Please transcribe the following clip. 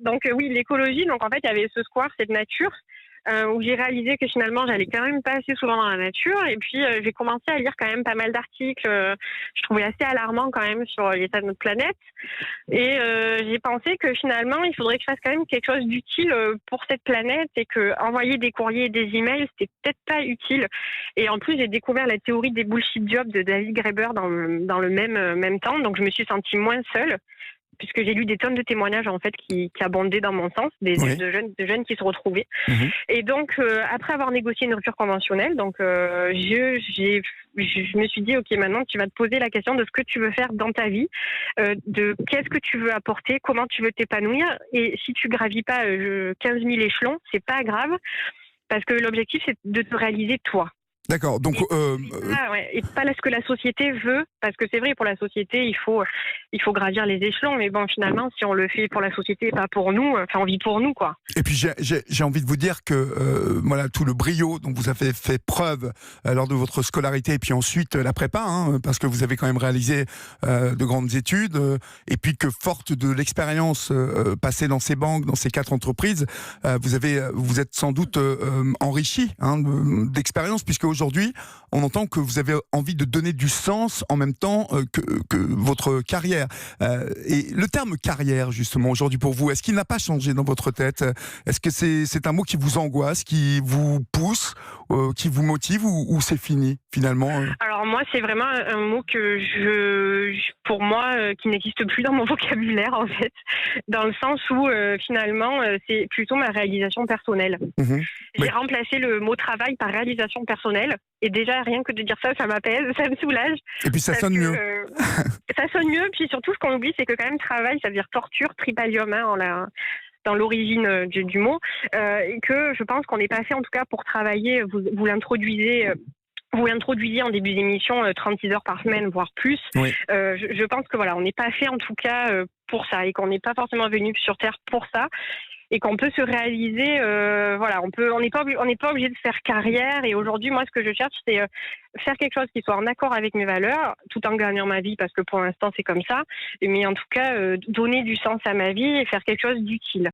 Donc oui, l'écologie, donc en fait, il y avait ce square, cette nature, où j'ai réalisé que finalement, j'allais quand même pas assez souvent dans la nature. Et puis, j'ai commencé à lire quand même pas mal d'articles, je trouvais assez alarmants quand même sur l'état de notre planète. Et j'ai pensé que finalement, il faudrait que je fasse quand même quelque chose d'utile pour cette planète et que envoyer des courriers et des emails, c'était peut-être pas utile. Et en plus, j'ai découvert la théorie des bullshit jobs de David Graeber dans le même temps. Donc, je me suis sentie moins seule, puisque j'ai lu des tonnes de témoignages en fait qui abondaient dans mon sens, Oui. de jeunes qui se retrouvaient. Mhm. Et donc après avoir négocié une rupture conventionnelle, donc je me suis dit ok, maintenant tu vas te poser la question de ce que tu veux faire dans ta vie, de qu'est-ce que tu veux apporter, comment tu veux t'épanouir. Et si tu gravis pas 15 000 échelons, c'est pas grave, parce que l'objectif c'est de te réaliser toi. D'accord. Donc, Et pas ce que la société veut, parce que c'est vrai, pour la société, il faut gravir les échelons, mais bon, finalement, si on le fait pour la société et pas pour nous, enfin, on vit pour nous, quoi. et puis j'ai envie de vous dire que voilà, tout le brio dont vous avez fait preuve lors de votre scolarité et puis ensuite la prépa, hein, parce que vous avez quand même réalisé de grandes études, et puis que forte de l'expérience passée dans ces banques, dans ces 4 entreprises, vous êtes sans doute enrichi, hein, d'expérience, puisque aujourd'hui on entend que vous avez envie de donner du sens en même temps que votre carrière. Et le terme carrière, justement, aujourd'hui pour vous, est-ce qu'il n'a pas changé dans votre tête? Est-ce que c'est un mot qui vous angoisse, qui vous pousse, qui vous motive, ou c'est fini finalement Alors moi, c'est vraiment un mot que pour moi, qui n'existe plus dans mon vocabulaire en fait, dans le sens où finalement, c'est plutôt ma réalisation personnelle. Mhm. J'ai Oui. remplacé le mot travail par réalisation personnelle, et déjà rien que de dire ça, ça m'apaise, ça me soulage, Et puis ça parce sonne que mieux. ça sonne mieux. Puis surtout, ce qu'on oublie, c'est que quand même travail, ça veut dire torture, tripalium, hein, dans l'origine du mot, et que je pense qu'on n'est pas fait, en tout cas, pour travailler. Vous l'introduisez. Vous l'introduisiez en début d'émission, 36 heures par semaine, voire plus. Oui. Je pense que voilà, on n'est pas fait en tout cas pour ça, et qu'on n'est pas forcément venu sur Terre pour ça, et qu'on peut se réaliser. Voilà, on n'est pas obligé de faire carrière. Et aujourd'hui, moi, ce que je cherche, c'est faire quelque chose qui soit en accord avec mes valeurs, tout en gagnant ma vie, parce que pour l'instant, c'est comme ça. Mais en tout cas, donner du sens à ma vie et faire quelque chose d'utile.